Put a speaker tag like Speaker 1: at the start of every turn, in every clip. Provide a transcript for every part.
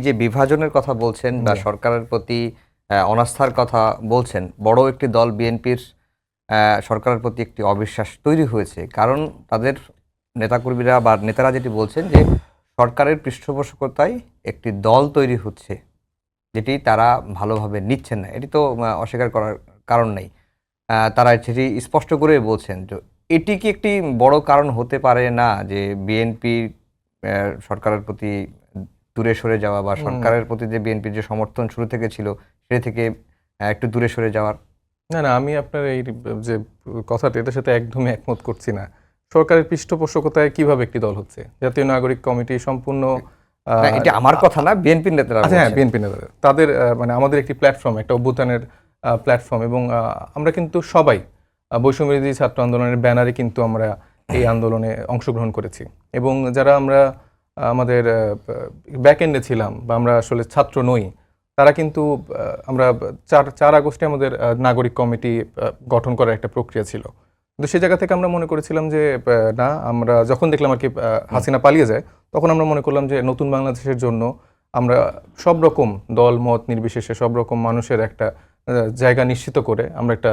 Speaker 1: যে বিভাজনের কথা বলছেন বা সরকারের প্রতি অনাস্থার কথা বলছেন, বড় একটি দল বিএনপির সরকারের প্রতি একটি অবিশ্বাস তৈরি হয়েছে। কারণ তাদের নেতাকর্মীরা বা নেতারা যেটি বলছেন যে সরকারের পৃষ্ঠপোষকতায় একটি দল তৈরি হচ্ছে, যেটি তারা ভালোভাবে নিচ্ছেন না। এটি তো অস্বীকার করার কারণ নেই। তারা সেটি স্পষ্ট করে বলছেন। তো এটি কি একটি বড় কারণ হতে পারে না যে বিএনপি সরকারের প্রতি দূরে সরে যাওয়া বা সরকারের প্রতি যে বিএনপির যে সমর্থন শুরু থেকে ছিল সে থেকে একটু দূরে সরে যাওয়ার?
Speaker 2: না, আমি আপনার এই যে কথাটা এটার সাথে একদমই একমত করছি না। সরকারের পৃষ্ঠপোষকতায় কিভাবে একটি দল হচ্ছে? জাতীয় নাগরিক কমিটি সম্পূর্ণ
Speaker 1: এটা আমার কথা না, বিএনপির নেতারা
Speaker 2: হ্যাঁ,
Speaker 1: বলছেন।
Speaker 2: বিএনপি নেতারা। তাদের মানে আমাদের একটি প্ল্যাটফর্ম, একটা অভ্যুত্থানের প্ল্যাটফর্ম এবং আমরা কিন্তু সবাই বৈষম্যবিরোধী ছাত্র আন্দোলনের ব্যানারে কিন্তু আমরা এই আন্দোলনে অংশগ্রহণ করেছি। এবং যারা আমরা আমাদের ব্যাক এন্ডে ছিলাম বা আমরা আসলে ছাত্র নই, তারা কিন্তু আমরা 4 আগস্টে আমাদের নাগরিক কমিটি গঠন করার একটা প্রক্রিয়া ছিল। কিন্তু সে জায়গা থেকে আমরা মনে করেছিলাম যে না, আমরা যখন দেখলাম আর কি হাসিনা পালিয়ে যায়, তখন আমরা মনে করলাম যে নতুন বাংলাদেশের জন্য আমরা সব রকম দল মত নির্বিশেষে সব রকম মানুষের একটা জায়গা নিশ্চিত করে আমরা একটা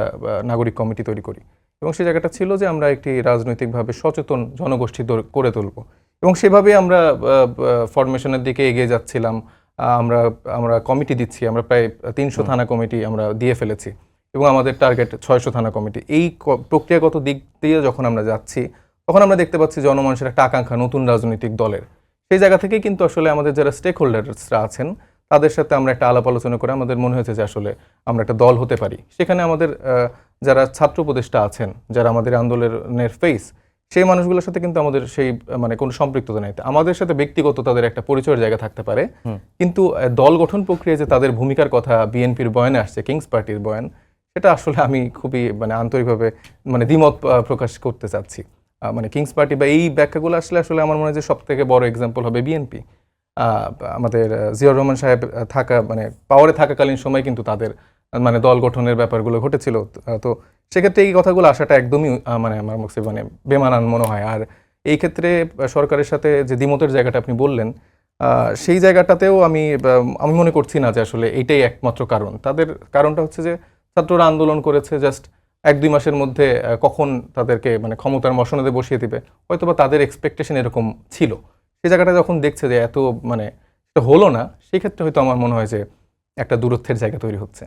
Speaker 2: নাগরিক কমিটি তৈরি করি। এবং সেই জায়গাটা ছিল যে আমরা একটি রাজনৈতিকভাবে সচেতন জনগোষ্ঠী করে তুলব। এবং সেভাবেই আমরা ফরমেশনের দিকে এগিয়ে যাচ্ছিলাম। আমরা আমরা কমিটি দিচ্ছি, আমরা প্রায় 300 থানা কমিটি আমরা দিয়ে ফেলেছি এবং আমাদের টার্গেট 600 থানা কমিটি। এই প্রক্রিয়াগত দিক দিয়ে যখন আমরা যাচ্ছি, তখন আমরা দেখতে পাচ্ছি জনমানুষের একটা আকাঙ্ক্ষা নতুন রাজনৈতিক দলের। সেই জায়গা থেকেই কিন্তু আসলে আমাদের যারা স্টেক হোল্ডার্সরা আছেন, তাদের সাথে আমরা একটা আলাপ আলোচনা করে আমাদের মনে হয়েছে যে আসলে আমরা একটা দল হতে পারি। সেখানে আমাদের যারা ছাত্র উপদেষ্টা আছেন, যারা আমাদের আন্দোলনের ফেস, সেই মানুষগুলোর সাথে কিন্তু আমাদের সেই মানে কোনো সম্পৃক্ততা নেই। আমাদের সাথে ব্যক্তিগত তাদের একটা পরিচয়ের জায়গা থাকতে পারে, কিন্তু দল গঠন প্রক্রিয়ায় যে তাদের ভূমিকার কথা বিএনপির বয়ানে আসছে, কিংস পার্টির বয়ান, সেটা আসলে আমি খুবই মানে আন্তরিকভাবে মানে দ্বিমত প্রকাশ করতে চাচ্ছি। মানে কিংস পার্টি বা এই ব্যাখ্যাগুলো আসলে আসলে আমার মনে হয় যে সব থেকে বড় এক্সাম্পল হবে বিএনপি। আমাদের জিয়াউর রহমান সাহেব মানে পাওয়ারে থাকাকালীন সময় কিন্তু তাদের মানে দল গঠনের ব্যাপারগুলো ঘটেছিল। তো সেক্ষেত্রে এই কথাগুলো আসাটা একদমই মানে আমার কাছে মানে বেমানান মনে হয়। আর এই ক্ষেত্রে সরকারের সাথে যে দ্বিমতের জায়গাটা আপনি বললেন, সেই জায়গাটাতেও আমি মনে করছি না যে আসলে এইটাই একমাত্র কারণ। তাদের কারণটা হচ্ছে যে ছাত্ররা আন্দোলন করেছে, জাস্ট 1-2 মাসের মধ্যে কখন তাদেরকে মানে ক্ষমতার মসনদে বসিয়ে দিবে, হয়তোবা তাদের এক্সপেকটেশন এরকম ছিল। সেই জায়গাটা যখন দেখছে যে এত মানে হলো না, সেক্ষেত্রে হয়তো আমার মনে হয় যে একটা দূরত্বের জায়গা তৈরি হচ্ছে।